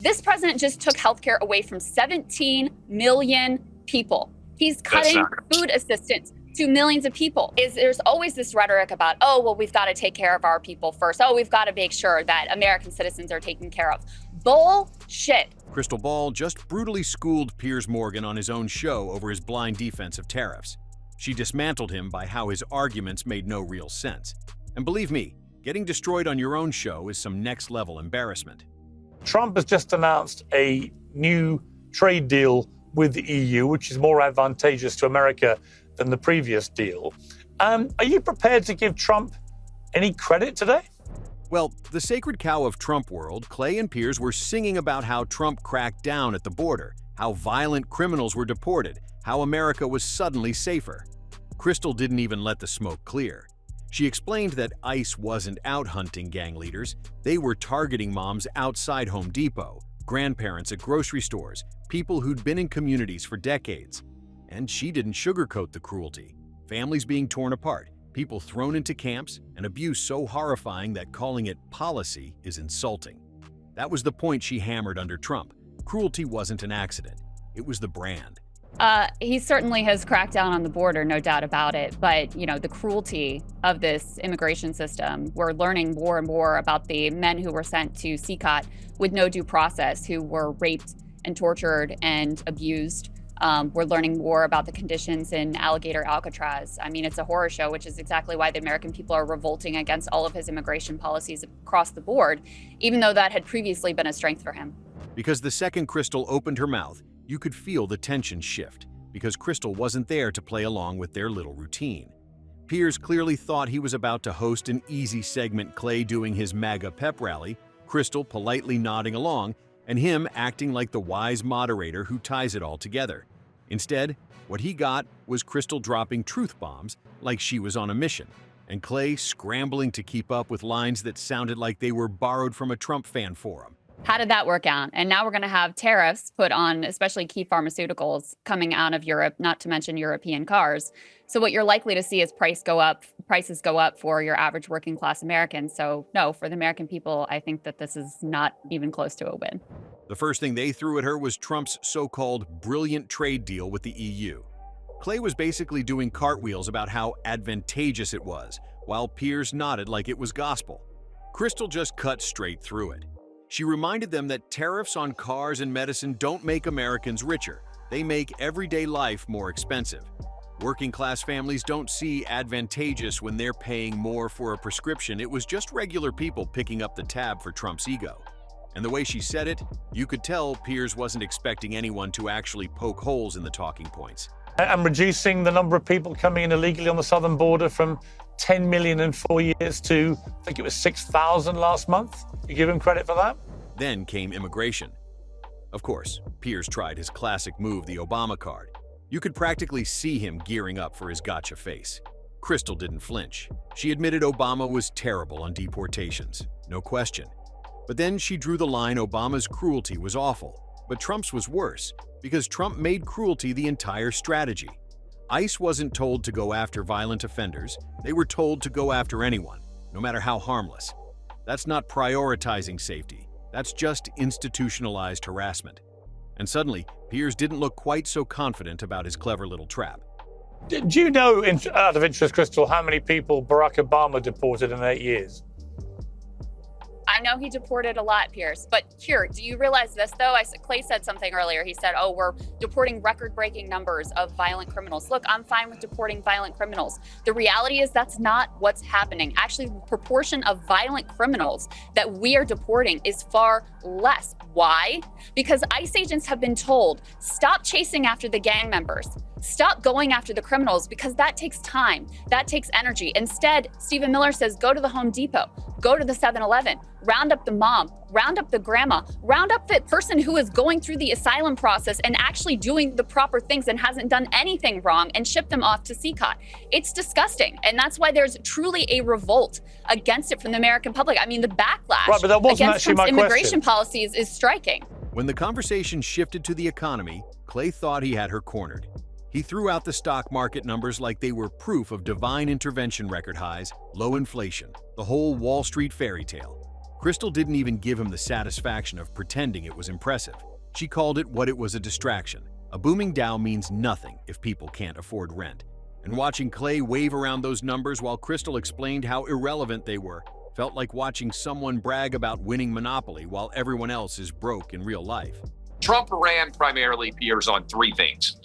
This president just took healthcare away from 17 million people. He's cutting food assistance to millions of people. There's always this rhetoric about, oh, well, we've got to take care of our people first. Oh, we've got to make sure that American citizens are taken care of. Bullshit. Krystal Ball just brutally schooled Piers Morgan on his own show over his blind defense of tariffs. She dismantled him by how his arguments made no real sense. And believe me, getting destroyed on your own show is some next-level embarrassment. Trump has just announced a new trade deal with the EU, which is more advantageous to America than the previous deal. Are you prepared to give Trump any credit today? Well, the sacred cow of Trump world, Clay and Piers were singing about how Trump cracked down at the border, how violent criminals were deported, how America was suddenly safer. Krystal didn't even let the smoke clear. She explained that ICE wasn't out hunting gang leaders. They were targeting moms outside Home Depot, grandparents at grocery stores, people who'd been in communities for decades. And she didn't sugarcoat the cruelty. Families being torn apart, people thrown into camps, and abuse so horrifying that calling it policy is insulting. That was the point she hammered under Trump. Cruelty wasn't an accident. It was the brand. He certainly has cracked down on the border, no doubt about it. But, the cruelty of this immigration system, we're learning more and more about the men who were sent to CCOT with no due process, who were raped and tortured and abused. We're learning more about the conditions in Alligator Alcatraz. I mean, it's a horror show, which is exactly why the American people are revolting against all of his immigration policies across the board, even though that had previously been a strength for him. Because the second Krystal opened her mouth, you could feel the tension shift, because Krystal wasn't there to play along with their little routine. Piers clearly thought he was about to host an easy segment, Clay doing his MAGA pep rally, Krystal politely nodding along, and him acting like the wise moderator who ties it all together. Instead, what he got was Krystal dropping truth bombs like she was on a mission, and Clay scrambling to keep up with lines that sounded like they were borrowed from a Trump fan forum. How did that work out? And now we're going to have tariffs put on especially key pharmaceuticals coming out of Europe, not to mention European cars. So what you're likely to see is prices go up for your average working class American. So no, for the American people, I think that this is not even close to a win. The first thing they threw at her was Trump's so-called brilliant trade deal with the EU. Clay was basically doing cartwheels about how advantageous it was, while Piers nodded like it was gospel. Krystal just cut straight through it. She reminded them that tariffs on cars and medicine don't make Americans richer. They make everyday life more expensive. Working-class families don't see advantageous when they're paying more for a prescription. It was just regular people picking up the tab for Trump's ego. And the way she said it, you could tell Piers wasn't expecting anyone to actually poke holes in the talking points. And reducing the number of people coming in illegally on the southern border from 10 million in 4 years to, I think it was 6,000 last month. You give him credit for that? Then came immigration. Of course, Piers tried his classic move, the Obama card. You could practically see him gearing up for his gotcha face. Krystal didn't flinch. She admitted Obama was terrible on deportations, no question. But then she drew the line Obama's cruelty was awful, but Trump's was worse, because Trump made cruelty the entire strategy. ICE wasn't told to go after violent offenders, they were told to go after anyone, no matter how harmless. That's not prioritizing safety, that's just institutionalized harassment. And suddenly, Piers didn't look quite so confident about his clever little trap. Do you know, out of interest, Krystal, how many people Barack Obama deported in 8 years? I know he deported a lot, Piers, but here, do you realize this though? Clay said something earlier. He said, oh, we're deporting record-breaking numbers of violent criminals. Look, I'm fine with deporting violent criminals. The reality is that's not what's happening. Actually, the proportion of violent criminals that we are deporting is far less. Why? Because ICE agents have been told, stop chasing after the gang members. Stop going after the criminals, because that takes time, that takes energy. Instead, Stephen Miller says, go to the Home Depot, go to the 7-Eleven, round up the mom, round up the grandma, round up the person who is going through the asylum process and actually doing the proper things and hasn't done anything wrong, and ship them off to CCOT. It's disgusting. And that's why there's truly a revolt against it from the American public. I mean, the backlash against Trump's immigration policies is striking. When the conversation shifted to the economy, Clay thought he had her cornered. He threw out the stock market numbers like they were proof of divine intervention, record highs, low inflation, the whole Wall Street fairy tale. Krystal didn't even give him the satisfaction of pretending it was impressive. She called it what it was: a distraction. A booming Dow means nothing if people can't afford rent. And watching Clay wave around those numbers while Krystal explained how irrelevant they were felt like watching someone brag about winning Monopoly while everyone else is broke in real life. Trump ran primarily, Piers, on three things.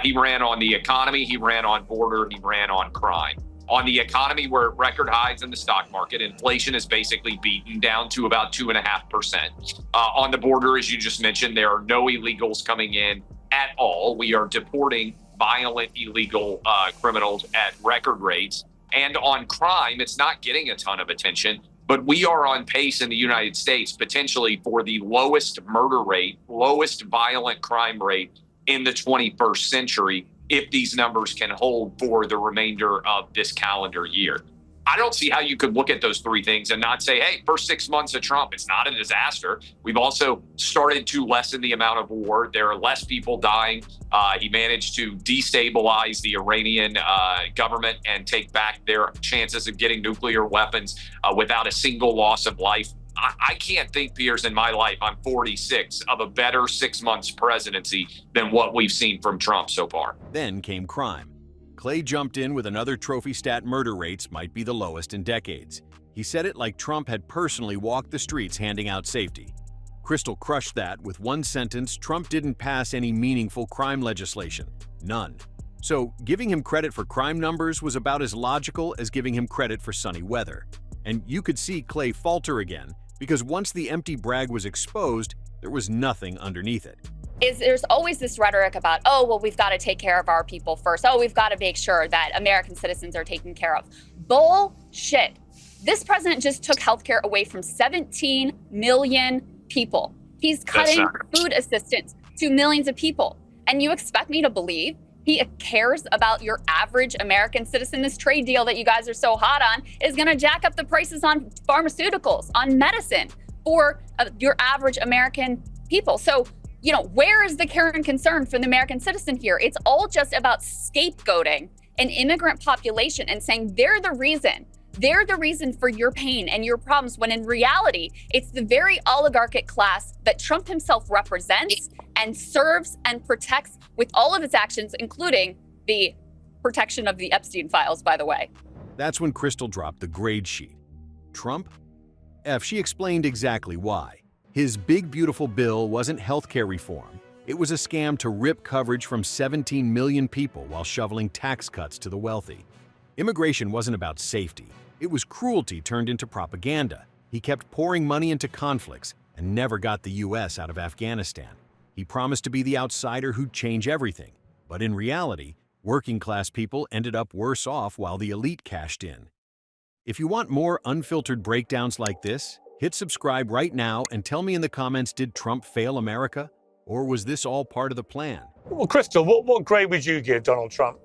He ran on the economy, he ran on border, he ran on crime. On the economy, we're at record highs in the stock market. Inflation is basically beaten down to about 2.5%. On the border, as you just mentioned, there are no illegals coming in at all. We are deporting violent illegal criminals at record rates. And on crime, it's not getting a ton of attention, but we are on pace in the United States potentially for the lowest murder rate, lowest violent crime rate in the 21st century if these numbers can hold for the remainder of this calendar year. I don't see how you could look at those three things and not say, hey, first 6 months of Trump, it's not a disaster. We've also started to lessen the amount of war. There are less people dying. He managed to destabilize the Iranian government and take back their chances of getting nuclear weapons without a single loss of life. I can't think, Piers, in my life, I'm 46, of a better 6 months presidency than what we've seen from Trump so far. Then came crime. Clay jumped in with another trophy stat: murder rates might be the lowest in decades. He said it like Trump had personally walked the streets handing out safety. Krystal crushed that with one sentence: Trump didn't pass any meaningful crime legislation. None. So giving him credit for crime numbers was about as logical as giving him credit for sunny weather. And you could see Clay falter again, because once the empty brag was exposed, there was nothing underneath it. There's always this rhetoric about, oh, well, we've got to take care of our people first. Oh, we've got to make sure that American citizens are taken care of. Bullshit. This president just took healthcare away from 17 million people. He's cutting food assistance to millions of people. And you expect me to believe he cares about your average American citizen? This trade deal that you guys are so hot on is going to jack up the prices on pharmaceuticals, on medicine for your average American people. So, where is the care and concern for the American citizen here? It's all just about scapegoating an immigrant population and saying they're the reason. They're the reason for your pain and your problems, when in reality, it's the very oligarchic class that Trump himself represents and serves and protects with all of its actions, including the protection of the Epstein files, by the way. That's when Krystal dropped the grade sheet. Trump? She explained exactly why. His big, beautiful bill wasn't healthcare reform. It was a scam to rip coverage from 17 million people while shoveling tax cuts to the wealthy. Immigration wasn't about safety. It was cruelty turned into propaganda. He kept pouring money into conflicts and never got the U.S. out of Afghanistan. He promised to be the outsider who'd change everything. But in reality, working-class people ended up worse off while the elite cashed in. If you want more unfiltered breakdowns like this, hit subscribe right now and tell me in the comments, did Trump fail America? Or was this all part of the plan? Well, Krystal, what grade would you give Donald Trump?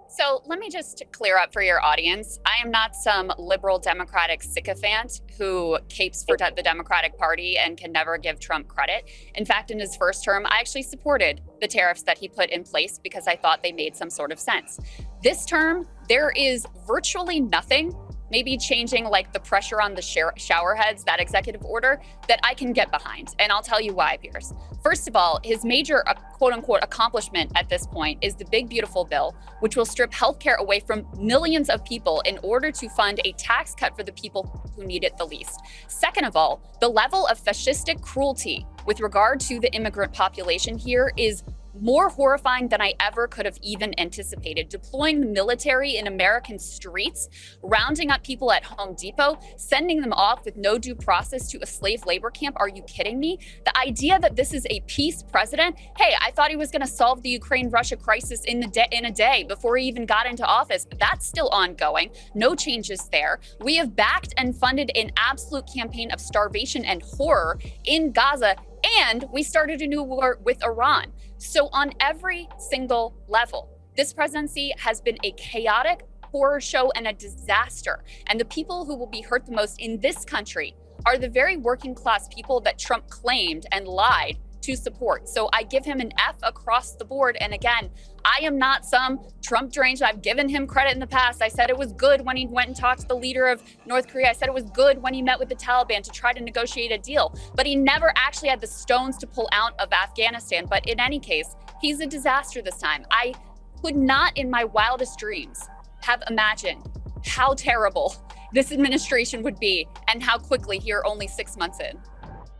So let me just clear up for your audience. I am not some liberal Democratic sycophant who capes for the Democratic Party and can never give Trump credit. In fact, in his first term, I actually supported the tariffs that he put in place because I thought they made some sort of sense. This term, there is virtually nothing, maybe changing like the pressure on the shower heads, that executive order, that I can get behind. And I'll tell you why, Piers. First of all, his major quote unquote accomplishment at this point is the big beautiful bill, which will strip healthcare away from millions of people in order to fund a tax cut for the people who need it the least. Second of all, the level of fascistic cruelty with regard to the immigrant population here is more horrifying than I ever could have even anticipated. Deploying the military in American streets, rounding up people at Home Depot, sending them off with no due process to a slave labor camp. Are you kidding me? The idea that this is a peace president, hey, I thought he was going to solve the Ukraine-Russia crisis in a day before he even got into office. That's still ongoing. No changes there. We have backed and funded an absolute campaign of starvation and horror in Gaza, and we started a new war with Iran. So on every single level, this presidency has been a chaotic horror show and a disaster. And the people who will be hurt the most in this country are the very working class people that Trump claimed and lied to support. So I give him an F across the board. And again, I am not some Trump deranged. I've given him credit in the past. I said it was good when he went and talked to the leader of North Korea. I said it was good when he met with the Taliban to try to negotiate a deal, but he never actually had the stones to pull out of Afghanistan. But in any case, he's a disaster this time. I could not in my wildest dreams have imagined how terrible this administration would be and how quickly here only 6 months in.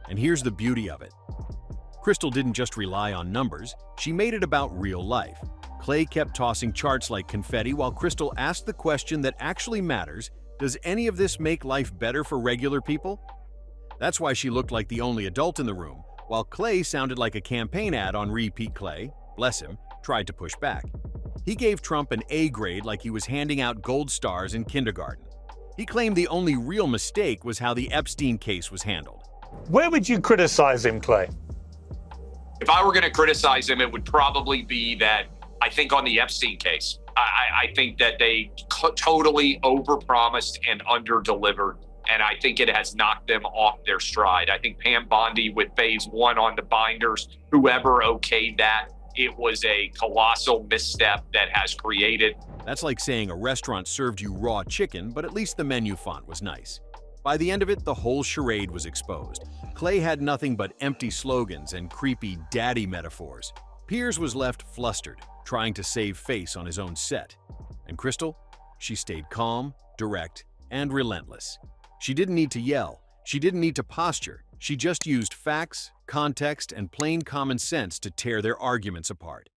And here's the beauty of it. Krystal didn't just rely on numbers, she made it about real life. Clay kept tossing charts like confetti while Krystal asked the question that actually matters: does any of this make life better for regular people? That's why she looked like the only adult in the room, while Clay sounded like a campaign ad on repeat. Clay, bless him, tried to push back. He gave Trump an A grade like he was handing out gold stars in kindergarten. He claimed the only real mistake was how the Epstein case was handled. Where would you criticize him, Clay? If I were going to criticize him, it would probably be that I think on the Epstein case, I think that they totally overpromised and underdelivered. And I think it has knocked them off their stride. I think Pam Bondi with phase 1 on the binders, whoever okayed that, it was a colossal misstep that has created. That's like saying a restaurant served you raw chicken, but at least the menu font was nice. By the end of it, the whole charade was exposed. Clay had nothing but empty slogans and creepy daddy metaphors. Piers was left flustered, trying to save face on his own set. And Krystal? She stayed calm, direct, and relentless. She didn't need to yell. She didn't need to posture. She just used facts, context, and plain common sense to tear their arguments apart.